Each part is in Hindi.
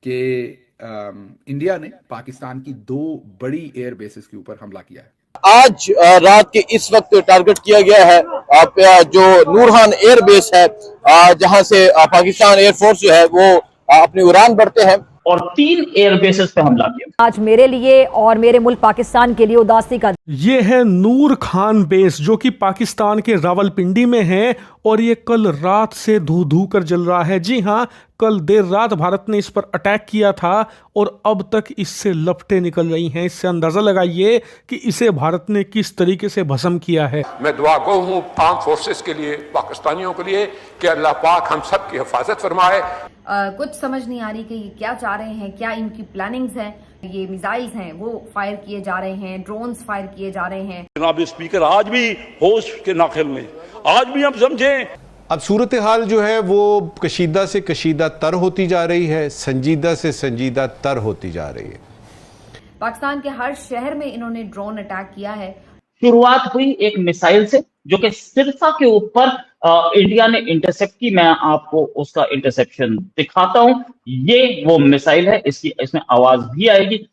कि इंडिया ने पाकिस्तान की 2 बड़ी एयर बेसिस के ऊपर हमला किया है। आज रात के इस वक्त टारगेट किया गया है जो नूरखान एयर बेस है, जहां से पाकिस्तान एयरफोर्स जो है वो अपनी उड़ान भरते हैं, और 3 एयर बेसेस पे हमला किया। आज मेरे लिए और मेरे मुल्क पाकिस्तान के लिए उदासी का ये है नूर खान बेस जो कि पाकिस्तान के रावलपिंडी में है और ये कल रात से धू धू कर जल रहा है। जी हाँ, कल देर रात भारत ने इस पर अटैक किया था और अब तक इससे लपटें निकल रही हैं। इससे अंदाजा लगाइए कि इसे भारत ने किस तरीके से भस्म किया है। मैं दुआ गो हूँ आर्म फोर्सेस के लिए, पाकिस्तानियों के लिए कि अल्लाह पाक हम सब की हिफाजत फरमाए। कुछ समझ नहीं आ रही कि ये क्या चाह रहे हैं, क्या इनकी प्लानिंग्स हैं। ये मिसाइल्स हैं वो फायर किए जा रहे हैं, ड्रोन्स फायर किए जा रहे हैं। जनाब स्पीकर, आज भी होश के नाखिल में, आज भी हम समझें। अब सूरत हाल जो है वो कशीदा से कशीदा तर होती जा रही है, संजीदा से संजीदा तर होती जा रही है। पाकिस्तान के हर शहर में इन्होंने ड्रोन अटैक किया है। शुरुआत हुई एक मिसाइल से जो कि सिरसा के ऊपर इंडिया ने इंटरसेप्ट की। मैं आपको उसका इंटरसेप्शन दिखाता हूं। ये वो मिसाइल है, इसमें आवाज भी आएगी।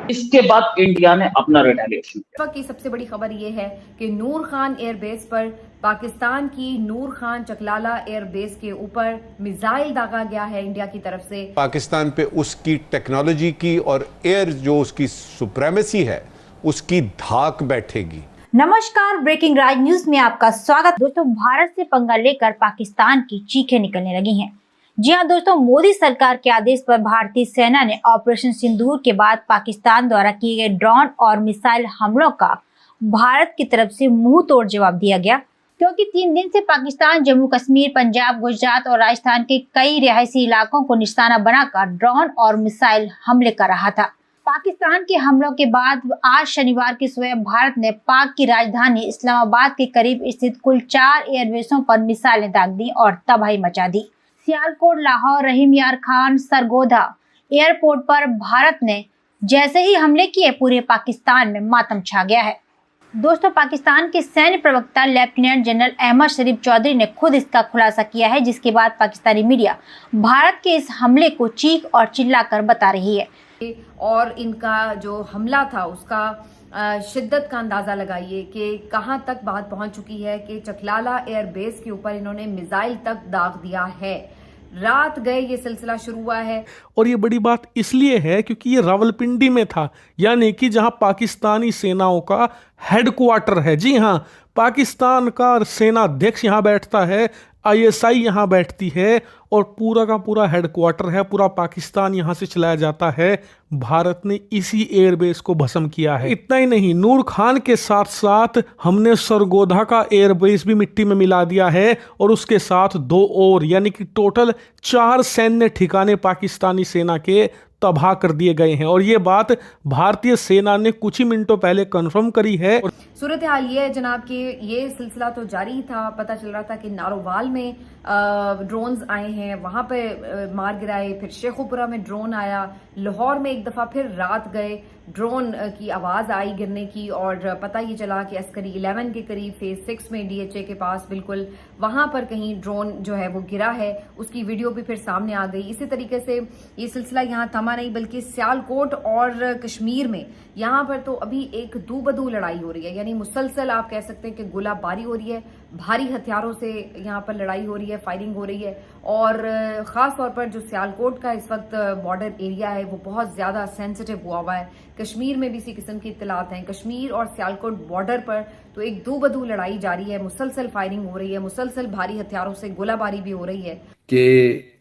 इसके बाद इंडिया ने अपना रिटेलिएशन किया। की सबसे बड़ी खबर यह है कि नूर खान एयरबेस पर, पाकिस्तान की नूर खान चकलाला एयरबेस के ऊपर मिसाइल दागा गया है इंडिया की तरफ से। पाकिस्तान पे उसकी टेक्नोलॉजी की और एयर जो उसकी सुप्रीमेसी है उसकी धाक बैठेगी। नमस्कार, ब्रेकिंग राज न्यूज में आपका स्वागत। दोस्तों, भारत से पंगा लेकर पाकिस्तान की चीखें निकलने लगी हैं। जी हां दोस्तों, मोदी सरकार के आदेश पर भारतीय सेना ने ऑपरेशन सिंदूर के बाद पाकिस्तान द्वारा किए गए ड्रोन और मिसाइल हमलों का भारत की तरफ से मुंह तोड़ जवाब दिया गया, क्योंकि 3 दिन से पाकिस्तान जम्मू कश्मीर, पंजाब, गुजरात और राजस्थान के कई रिहायशी इलाकों को निशाना बनाकर ड्रोन और मिसाइल हमले कर रहा था। पाकिस्तान के हमलों के बाद आज शनिवार की सुबह भारत ने पाक की राजधानी इस्लामाबाद के करीब स्थित कुल 4 एयरबेसों पर मिसाइलें दाग दी और तबाही मचा दी। सियालकोट, लाहौर, रहीम यार खान, सरगोधा एयरपोर्ट पर भारत ने जैसे ही हमले किए, पूरे पाकिस्तान में मातम छा गया है। दोस्तों, पाकिस्तान के सैन्य प्रवक्ता लेफ्टिनेंट जनरल अहमद शरीफ चौधरी ने खुद इसका खुलासा किया है, जिसके बाद पाकिस्तानी मीडिया भारत के इस हमले को चीख और चिल्लाकर बता रही है। और इनका जो हमला था उसका शिद्दत का अंदाजा लगाइए कि कहां तक बात पहुंच चुकी है कि चकलाला एयरबेस के ऊपर इन्होंने मिसाइल तक दाग दिया है। रात गए ये सिलसिला शुरू हुआ है। और ये बड़ी बात इसलिए है क्योंकि ये रावलपिंडी में था, यानी कि जहां पाकिस्तानी सेनाओं का हेडक्वार्टर है। जी हां, पाकिस्तान का सेना अध्यक्ष यहां बैठता है, ISI यहाँ बैठती है और पूरा का पूरा हेडक्वार्टर है, पूरा पाकिस्तान यहाँ से चलाया जाता है। भारत ने इसी एयरबेस को भस्म किया है। इतना ही नहीं, नूर खान के साथ साथ हमने सरगोधा का एयरबेस भी मिट्टी में मिला दिया है और उसके साथ 2 और, यानी कि टोटल 4 सैन्य ठिकाने पाकिस्तानी सेना के तबाह कर दिए गए हैं। और ये बात भारतीय सेना ने कुछ ही मिनटों पहले कंफर्म करी है। सूरत हाल ये है जनाब कि ये सिलसिला तो जारी था। पता चल रहा था कि नारोवाल में ड्रोन्स आए हैं, वहां पे मार गिराए, फिर शेखुपुरा में ड्रोन आया, लाहौर में एक दफा फिर रात गए, ड्रोन की आवाज आई गिरने की और पता ये चला कि अस्करी 11 के करीब फेज 6 में DHA के पास बिल्कुल वहां पर कहीं ड्रोन जो है वो गिरा है। उसकी वीडियो भी फिर सामने आ गई। इसी तरीके से ये सिलसिला यहाँ थमा नहीं, बल्कि सियालकोट और कश्मीर में यहाँ पर तो अभी एक दू बदू लड़ाई हो रही है, यानी मुसलसल आप कह सकते हैं कि गोलाबारी हो रही है, भारी हथियारों से यहाँ पर लड़ाई हो रही है, फायरिंग हो रही है। और खास तौर पर जो सियालकोट का इस वक्त बॉर्डर एरिया है वो बहुत ज्यादा सेंसिटिव हुआ है। कश्मीर में भी इसी किस्म की इत्तलात हैं। कश्मीर और सियालकोट बॉर्डर पर तो एक दो बदू लड़ाई जारी है, मुसलसल फायरिंग हो रही है, मुसलसल भारी हथियारों से गोलाबारी भी हो रही है। कि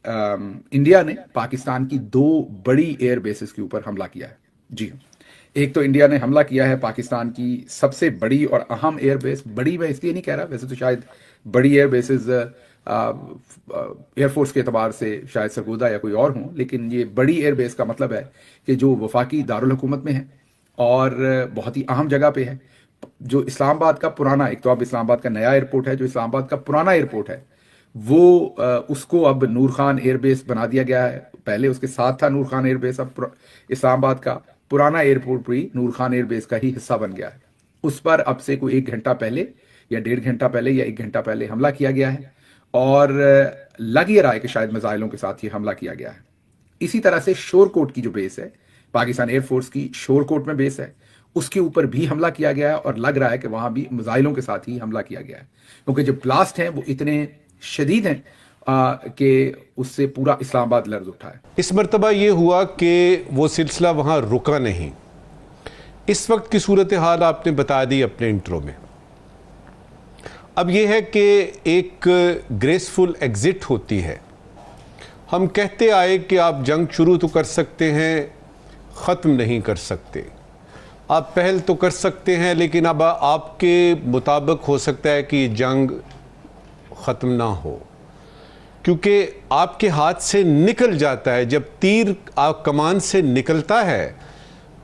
इंडिया ने पाकिस्तान की 2 बड़ी एयर बेसिस के ऊपर हमला किया है। जी, एक तो इंडिया ने हमला किया है पाकिस्तान की सबसे बड़ी और अहम एयरबेस। बड़ी मैं इसलिए नहीं कह रहा, वैसे तो शायद बड़ी एयर बेसिस एयरफोर्स के एतबार से शायद सरगोदा या कोई और हों, लेकिन ये बड़ी एयरबेस का मतलब है कि जो वफाकी दारुल हुकूमत में है और बहुत ही अहम जगह पे है। जो इस्लामाबाद का पुराना, एक तो अब इस्लामाबाद का नया एयरपोर्ट है, जो इस्लामाबाद का पुराना एयरपोर्ट है वो उसको अब नूर खान एयरबेस बना दिया गया है। पहले उसके साथ था नूर खान एयरबेस, अब इस्लामाबाद का पुराना एयरपोर्ट भी नूर खान एयरबेस का ही हिस्सा बन गया है। उस पर अब से कोई 1 घंटा पहले या 1.5 घंटा पहले या 1 घंटा पहले हमला किया गया है और लग ये रहा है कि शायद मिसाइलों के साथ ये हमला किया गया है। इसी तरह से शोरकोट की जो बेस है पाकिस्तान एयरफोर्स की, शोरकोट में बेस है, उसके ऊपर भी हमला किया गया है और लग रहा है कि वहां भी मिसाइलों के साथ ही हमला किया गया है, क्योंकि जो ब्लास्ट हैं वो इतने शदीद हैं कि उससे पूरा इस्लामाबाद लर्ज उठा है। इस मरतबा ये हुआ कि वो सिलसिला वहाँ रुका नहीं। इस वक्त की सूरत हाल आपने बता दी अपने इंट्रो में। अब ये है कि एक ग्रेसफुल एग्जिट होती है। हम कहते आए कि आप जंग शुरू तो कर सकते हैं, ख़त्म नहीं कर सकते। आप पहल तो कर सकते हैं, लेकिन अब आपके मुताबिक हो सकता है कि जंग ख़त्म ना हो, क्योंकि आपके हाथ से निकल जाता है। जब तीर आप कमान से निकलता है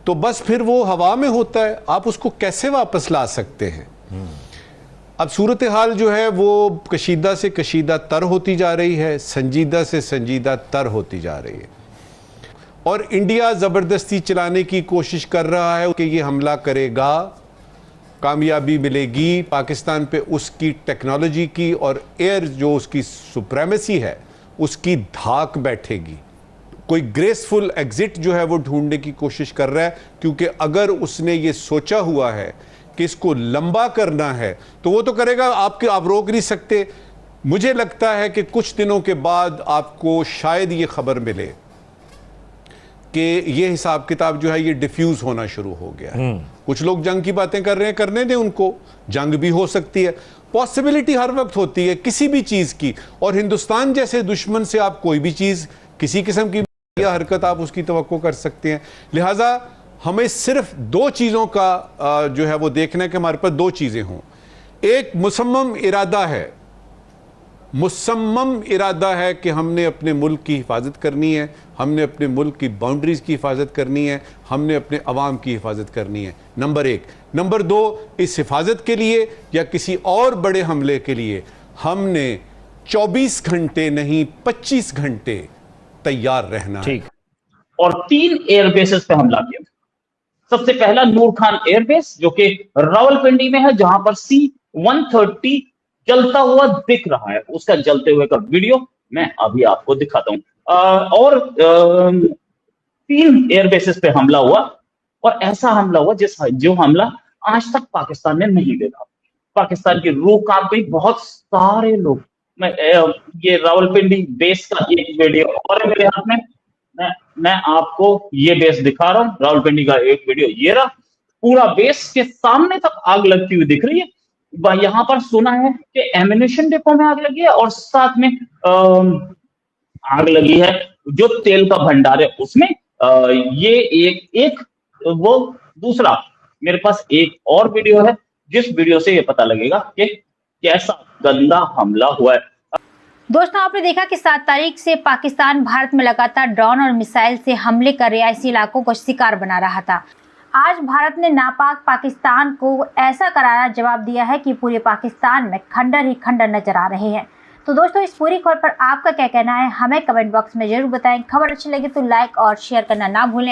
तो बस फिर वो हवा में होता है, आप उसको कैसे वापस ला सकते हैं। अब सूरत हाल जो है वो कशीदा से कशीदा तर होती जा रही है, संजीदा से संजीदा तर होती जा रही है, और इंडिया ज़बरदस्ती चलाने की कोशिश कर रहा है कि ये हमला करेगा, कामयाबी मिलेगी पाकिस्तान पे, उसकी टेक्नोलॉजी की और एयर जो उसकी सुप्रीमेसी है उसकी धाक बैठेगी। कोई ग्रेसफुल एग्जिट जो है वो ढूंढने की कोशिश कर रहा है, क्योंकि अगर उसने ये सोचा हुआ है कि इसको लंबा करना है तो वो तो करेगा, आप रोक नहीं सकते। मुझे लगता है कि कुछ दिनों के बाद आपको शायद ये खबर मिले कि ये हिसाब किताब जो है ये डिफ्यूज होना शुरू हो गया है। कुछ लोग जंग की बातें कर रहे हैं, करने दें उनको, जंग भी हो सकती है। पॉसिबिलिटी हर वक्त होती है किसी भी चीज की, और हिंदुस्तान जैसे दुश्मन से आप कोई भी चीज, किसी किस्म की हरकत आप उसकी तवक्को कर सकते हैं। लिहाजा हमें सिर्फ दो चीजों का जो है वो देखना है कि हमारे पास दो चीजें हों। एक मुसम्मम इरादा है, मुसम्मम इरादा है कि हमने अपने मुल्क की हिफाजत करनी है, हमने अपने मुल्क की बाउंड्रीज की हिफाजत करनी है, हमने अपने अवाम की हिफाजत करनी है, नंबर एक। नंबर दो, इस हिफाजत के लिए या किसी और बड़े हमले के लिए हमने 24 घंटे नहीं 25 घंटे तैयार रहना है। और 3 एयरबेसेस पे हमला किया। सबसे पहला नूर खान एयरबेस जो कि रावलपिंडी में है, जहां पर C-130 जलता हुआ दिख रहा है। उसका जलते हुए का वीडियो मैं अभी आपको दिखाता हूं। और 3 एयरबेसेस पे हमला हुआ, और ऐसा हमला हुआ जो हमला आज तक पाकिस्तान ने नहीं देखा। पाकिस्तान की रूह कांप गई। बहुत सारे लोग, ये रावलपिंडी बेस का एक वीडियो और है मेरे हाथ में, मैं आपको ये बेस दिखा रहा हूं। रावलपिंडी का एक वीडियो ये रहा, पूरा बेस के सामने तक आग लगती हुई दिख रही है। यहां पर सुना है कि एमिनेशन डिपो में आग लगी है, और साथ में आग लगी है जो तेल का भंडार है उसमें। ये एक वो दूसरा, मेरे पास एक और वीडियो है जिस वीडियो से ये पता लगेगा कि कैसा गंदा हमला हुआ है। दोस्तों, आपने देखा कि 7 तारीख से पाकिस्तान भारत में लगातार ड्रोन और मिसाइल से हमले कर रिहायशी इलाकों को शिकार बना रहा था। आज भारत ने नापाक पाकिस्तान को ऐसा करारा जवाब दिया है कि पूरे पाकिस्तान में खंडर ही खंडर नजर आ रहे हैं। तो दोस्तों, इस पूरी खबर पर आपका क्या कहना है, हमें कमेंट बॉक्स में जरूर बताएं। खबर अच्छी लगी तो लाइक और शेयर करना ना भूलें।